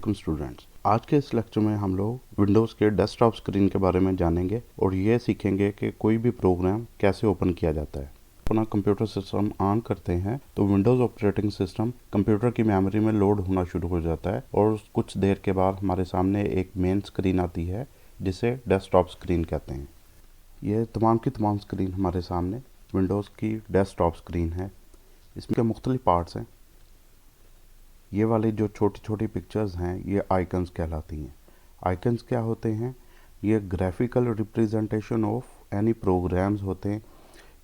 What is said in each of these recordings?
Welcome students. आज के इस लेक्चर में हम लोग विंडोज़ के डेस्कटॉप स्क्रीन के बारे में जानेंगे और ये सीखेंगे कि कोई भी प्रोग्राम कैसे ओपन किया जाता है। अपना कंप्यूटर सिस्टम ऑन करते हैं तो विंडोज़ ऑपरेटिंग सिस्टम कंप्यूटर की मेमोरी में लोड होना शुरू हो जाता है और कुछ देर के बाद हमारे सामने एक मेन स्क्रीन आती है जिसे डेस्कटॉप स्क्रीन कहते हैं। ये तमाम की तमाम स्क्रीन हमारे सामने विंडोज़ की डेस्कटॉप स्क्रीन है। इसमें मुख्तलिफ पार्ट्स हैं। ये वाली जो छोटी छोटी पिक्चर्स हैं ये आइकन्स कहलाती हैं। आइकन्स क्या होते हैं? ये graphical representation of any programs होते हैं,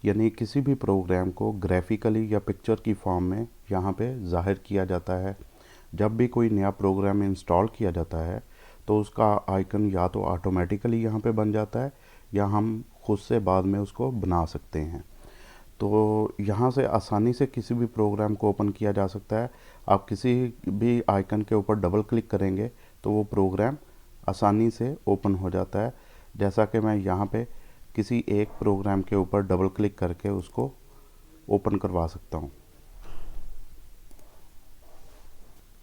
यानी किसी भी प्रोग्राम को ग्राफिकली या पिक्चर की फॉर्म में यहाँ पे ज़ाहिर किया जाता है। जब भी कोई नया प्रोग्राम इंस्टॉल किया जाता है तो उसका आइकन या तो ऑटोमेटिकली यहाँ पे बन जाता है या हम खुद से बाद में उसको बना सकते हैं। तो यहाँ से आसानी से किसी भी प्रोग्राम को ओपन किया जा सकता है। आप किसी भी आइकन के ऊपर डबल क्लिक करेंगे तो वो प्रोग्राम आसानी से ओपन हो जाता है। जैसा कि मैं यहाँ पे किसी एक प्रोग्राम के ऊपर डबल क्लिक करके उसको ओपन करवा सकता हूँ।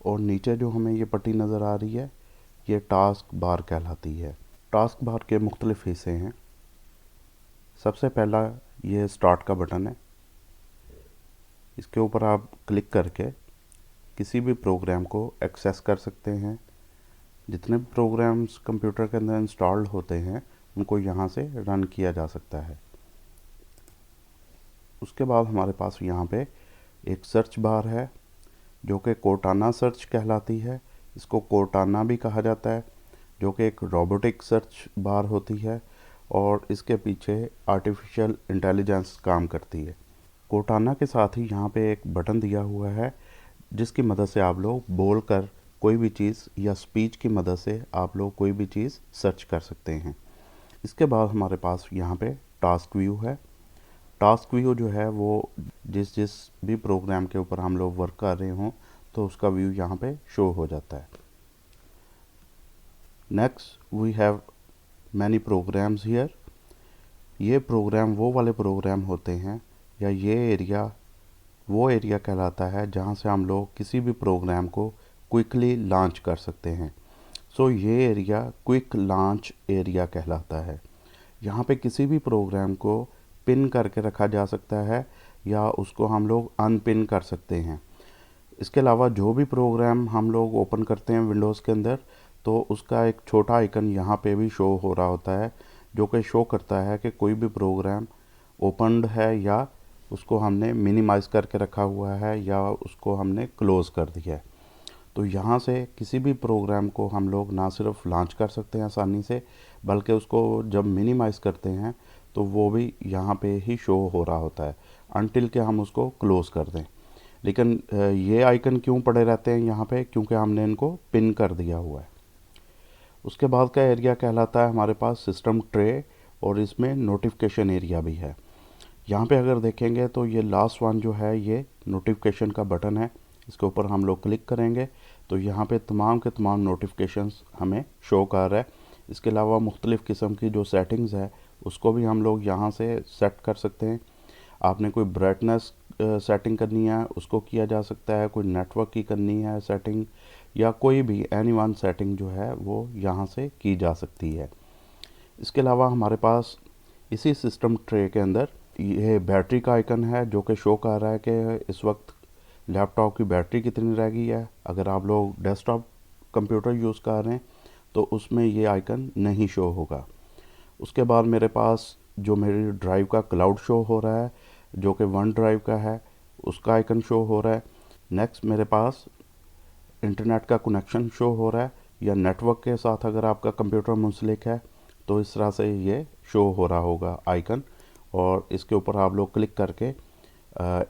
और नीचे जो हमें ये पट्टी नज़र आ रही है ये टास्क बार कहलाती है। टास्क बार के मुख्तलिफ हिस्से हैं। सबसे पहला ये स्टार्ट का बटन है। इसके ऊपर आप क्लिक करके किसी भी प्रोग्राम को एक्सेस कर सकते हैं। जितने भी प्रोग्राम्स कंप्यूटर के अंदर इंस्टॉल्ड होते हैं उनको यहाँ से रन किया जा सकता है। उसके बाद हमारे पास यहाँ पे एक सर्च बार है जो कि कोर्टाना सर्च कहलाती है। इसको कोर्टाना भी कहा जाता है, जो कि एक रोबोटिक सर्च बार होती है और इसके पीछे आर्टिफिशियल इंटेलिजेंस काम करती है। कोर्टाना के साथ ही यहाँ पे एक बटन दिया हुआ है जिसकी मदद से आप लोग बोल कर कोई भी चीज़ या स्पीच की मदद से आप लोग कोई भी चीज़ सर्च कर सकते हैं। इसके बाद हमारे पास यहाँ पे टास्क व्यू है। टास्क व्यू जो है वो जिस भी प्रोग्राम के ऊपर हम लोग वर्क कर रहे हों तो उसका व्यू यहाँ पे शो हो जाता है। Next we have many programs here. ये प्रोग्राम वो वाले प्रोग्राम होते हैं या ये एरिया वो एरिया कहलाता है जहाँ से हम लोग किसी भी प्रोग्राम को क्विकली लॉन्च कर सकते हैं। सो ये एरिया क्विक लॉन्च एरिया कहलाता है। यहाँ पे किसी भी प्रोग्राम को पिन करके रखा जा सकता है या उसको हम लोग अनपिन कर सकते हैं। इसके अलावा जो भी प्रोग्राम हम लोग ओपन करते हैं विंडोज़ के अंदर तो उसका एक छोटा आइकन यहाँ पे भी शो हो रहा होता है जो कि शो करता है कि कोई भी प्रोग्राम ओपनड है या उसको हमने मिनिमाइज़ करके रखा हुआ है या उसको हमने क्लोज़ कर दिया है। तो यहाँ से किसी भी प्रोग्राम को हम लोग ना सिर्फ लॉन्च कर सकते हैं आसानी से, बल्कि उसको जब मिनिमाइज़ करते हैं तो वो भी यहाँ पे ही शो हो रहा होता है अनटिल के हम उसको क्लोज़ कर दें। लेकिन ये आइकन क्यों पड़े रहते हैं यहाँ पे? क्योंकि हमने इनको पिन कर दिया हुआ है। उसके बाद का एरिया कहलाता है हमारे पास सिस्टम ट्रे और इसमें नोटिफिकेशन एरिया भी है। यहाँ पे अगर देखेंगे तो ये लास्ट वन जो है ये नोटिफिकेशन का बटन है। इसके ऊपर हम लोग क्लिक करेंगे तो यहाँ पे तमाम के तमाम नोटिफिकेशंस हमें शो कर रहा है। इसके अलावा मुख्तलिफ़ किस्म की जो सेटिंग्स है उसको भी हम लोग यहाँ से सेट कर सकते हैं। आपने कोई ब्राइटनेस सेटिंग करनी है उसको किया जा सकता है, कोई नेटवर्क की करनी है सेटिंग या कोई भी एनी वन सेटिंग जो है वो यहाँ से की जा सकती है। इसके अलावा हमारे पास इसी सिस्टम ट्रे के अंदर ये बैटरी का आइकन है जो कि शो कर रहा है कि इस वक्त लैपटॉप की बैटरी कितनी रह गई है। अगर आप लोग डेस्कटॉप कंप्यूटर यूज़ कर रहे हैं तो उसमें ये आइकन नहीं शो होगा। उसके बाद मेरे पास जो मेरी ड्राइव का क्लाउड शो हो रहा है जो कि वन ड्राइव का है उसका आइकन शो हो रहा है। नेक्स्ट मेरे पास इंटरनेट का कनेक्शन शो हो रहा है या नेटवर्क के साथ अगर आपका कंप्यूटर मुंसलिक है तो इस तरह से ये शो हो रहा होगा आइकन। और इसके ऊपर आप लोग क्लिक करके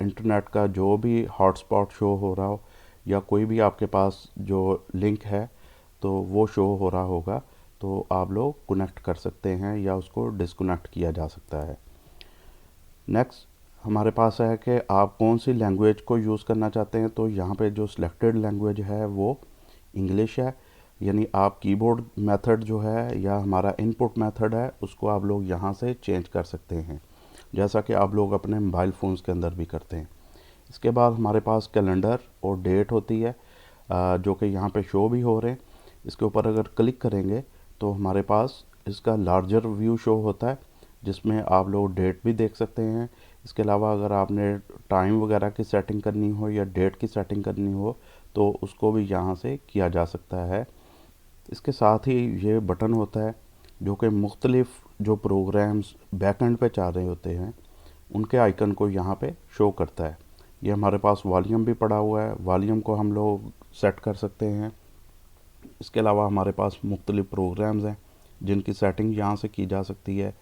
इंटरनेट का जो भी हॉटस्पॉट शो हो रहा हो या कोई भी आपके पास जो लिंक है तो वो शो हो रहा होगा तो आप लोग कनेक्ट कर सकते हैं या उसको डिस्कनेक्ट किया जा सकता है। नेक्स्ट हमारे पास है कि आप कौन सी लैंग्वेज को यूज़ करना चाहते हैं। तो यहाँ पे जो सिलेक्टेड लैंग्वेज है वो इंग्लिश है, यानी आप कीबोर्ड मेथड जो है या हमारा इनपुट मेथड है उसको आप लोग यहाँ से चेंज कर सकते हैं, जैसा कि आप लोग अपने मोबाइल फ़ोन्स के अंदर भी करते हैं। इसके बाद हमारे पास कैलेंडर और डेट होती है। जो कि यहाँ पे शो भी हो रहे हैं। इसके ऊपर अगर क्लिक करेंगे तो हमारे पास इसका लार्जर व्यू शो होता है, जिसमें आप लोग डेट भी देख सकते हैं। इसके अलावा अगर आपने टाइम वगैरह की सेटिंग करनी हो या डेट की सेटिंग करनी हो तो उसको भी यहाँ से किया जा सकता है। इसके साथ ही ये बटन होता है जो कि मुख्तलिफ जो प्रोग्राम्स बैकएंड पे चल रहे होते हैं उनके आइकन को यहाँ पे शो करता है। ये हमारे पास वॉल्यूम भी पड़ा हुआ है, वॉल्यूम को हम लोग सेट कर सकते हैं। इसके अलावा हमारे पास मुख्तलिफ प्रोग्राम्स हैं जिनकी सेटिंग यहाँ से की जा सकती है।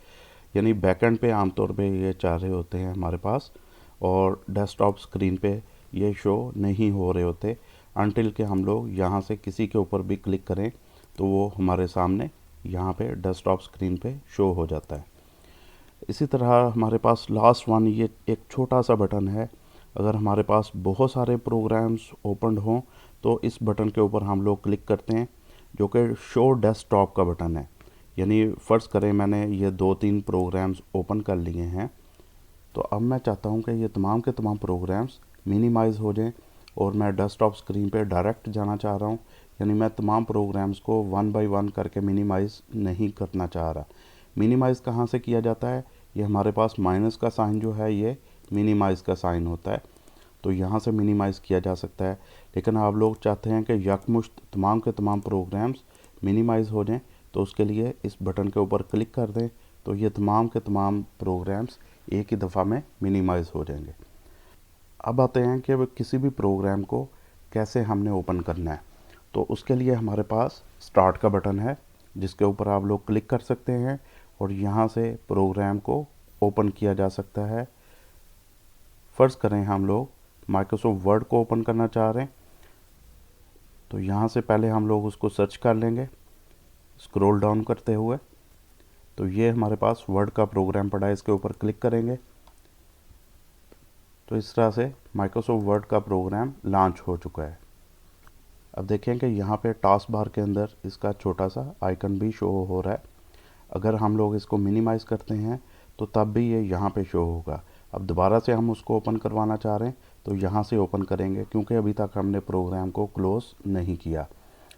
यानी बैकएंड पे आमतौर पे ये चल रहे होते हैं हमारे पास, और डेस्कटॉप स्क्रीन पे ये शो नहीं हो रहे होते अनटिल के हम लोग यहाँ से किसी के ऊपर भी क्लिक करें तो वो हमारे सामने यहाँ पे डेस्कटॉप स्क्रीन पे शो हो जाता है। इसी तरह हमारे पास लास्ट वन, ये एक छोटा सा बटन है। अगर हमारे पास बहुत सारे प्रोग्राम्स ओपन हों तो इस बटन के ऊपर हम लोग क्लिक करते हैं, जो कि शो डेस्कटॉप का बटन है। यानी फ़र्ज़ करें मैंने ये 2-3 प्रोग्राम्स ओपन कर लिए हैं, तो अब मैं चाहता हूँ कि ये तमाम के तमाम प्रोग्राम्स मिनिमाइज़ हो जाएं और मैं डेस्कटॉप स्क्रीन पे डायरेक्ट जाना चाह रहा हूँ। यानी मैं तमाम प्रोग्राम्स को 1 बाय 1 करके मिनिमाइज़ नहीं करना चाह रहा। मिनिमाइज़ कहाँ से किया जाता है? ये हमारे पास माइनस का साइन जो है ये मिनिमाइज़ का साइन होता है, तो यहाँ से मिनिमाइज़ किया जा सकता है। लेकिन आप लोग चाहते हैं कि यकमुश्त तमाम के तमाम प्रोग्राम्स मिनिमाइज़ हो जाएं, तो उसके लिए इस बटन के ऊपर क्लिक कर दें, तो ये तमाम के तमाम प्रोग्राम्स एक ही दफ़ा में मिनिमाइज़ हो जाएंगे। अब आते हैं कि किसी भी प्रोग्राम को कैसे हमने ओपन करना है। तो उसके लिए हमारे पास स्टार्ट का बटन है जिसके ऊपर आप लोग क्लिक कर सकते हैं और यहाँ से प्रोग्राम को ओपन किया जा सकता है। फ़र्ज़ करें हम लोग माइक्रोसॉफ्ट वर्ड को ओपन करना चाह रहे हैं, तो यहाँ से पहले हम लोग उसको सर्च कर लेंगे स्क्रॉल डाउन करते हुए। तो ये हमारे पास वर्ड का प्रोग्राम पड़ा है, इसके ऊपर क्लिक करेंगे तो इस तरह से माइक्रोसॉफ्ट वर्ड का प्रोग्राम लॉन्च हो चुका है। अब देखें कि यहाँ पे टास्क बार के अंदर इसका छोटा सा आइकन भी शो हो रहा है। अगर हम लोग इसको मिनिमाइज़ करते हैं तो तब भी ये यहाँ पे शो होगा। अब दोबारा से हम उसको ओपन करवाना चाह रहे हैं तो यहाँ से ओपन करेंगे, क्योंकि अभी तक हमने प्रोग्राम को क्लोज़ नहीं किया।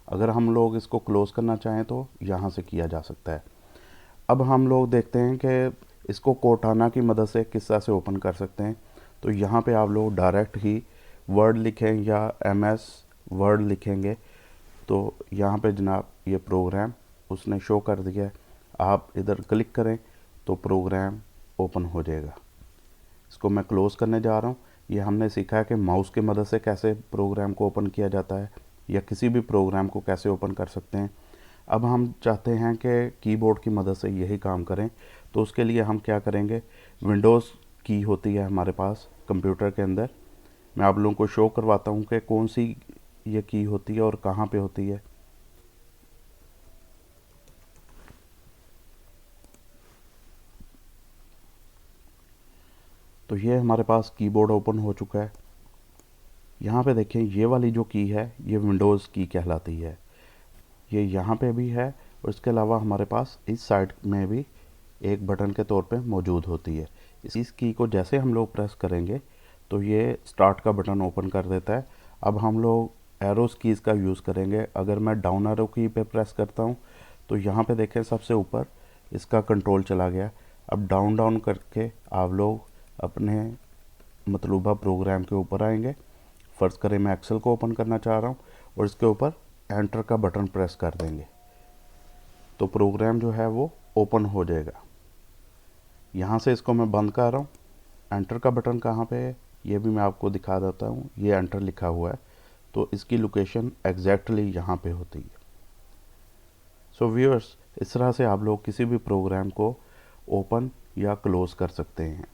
अगर हम लोग इसको क्लोज़ करना चाहें तो यहाँ से किया जा सकता है। अब हम लोग देखते हैं कि इसको कोटाना की मदद से किस तरह से ओपन कर सकते हैं। तो यहाँ पे आप लोग डायरेक्ट ही वर्ड लिखें या MS वर्ड लिखेंगे तो यहाँ पे जनाब ये प्रोग्राम उसने शो कर दिया है। आप इधर क्लिक करें तो प्रोग्राम ओपन हो जाएगा। इसको मैं क्लोज़ करने जा रहा हूँ। ये हमने सीखा है कि माउस की मदद से कैसे प्रोग्राम को ओपन किया जाता है या किसी भी प्रोग्राम को कैसे ओपन कर सकते हैं। अब हम चाहते हैं कि कीबोर्ड की मदद से यही काम करें, तो उसके लिए हम क्या करेंगे, विंडोज़ की होती है हमारे पास कंप्यूटर के अंदर। मैं आप लोगों को शो करवाता हूँ कि कौन सी ये की होती है और कहाँ पे होती है। तो ये हमारे पास कीबोर्ड ओपन हो चुका है। यहाँ पे देखें ये वाली जो की है ये विंडोज़ की कहलाती है। ये यहाँ पे भी है और इसके अलावा हमारे पास इस साइड में भी एक बटन के तौर पे मौजूद होती है। इस की को जैसे हम लोग प्रेस करेंगे तो ये स्टार्ट का बटन ओपन कर देता है। अब हम लोग एरोस कीज़ का यूज़ करेंगे। अगर मैं डाउन एरो की पे प्रेस करता हूँ तो यहाँ पे देखें सबसे ऊपर इसका कंट्रोल चला गया। अब डाउन डाउन करके आप लोग अपने मतलूबा प्रोग्राम के ऊपर आएंगे। फ़र्ज़ करें मैं एक्सेल को ओपन करना चाह रहा हूँ और इसके ऊपर एंटर का बटन प्रेस कर देंगे तो प्रोग्राम जो है वो ओपन हो जाएगा। यहाँ से इसको मैं बंद कर रहा हूँ। एंटर का बटन कहाँ पे है ये भी मैं आपको दिखा देता हूँ। ये एंटर लिखा हुआ है तो इसकी लोकेशन एग्जैक्टली यहाँ पे होती है। सो व्यूअर्स, इस तरह से आप लोग किसी भी प्रोग्राम को ओपन या क्लोज़ कर सकते हैं।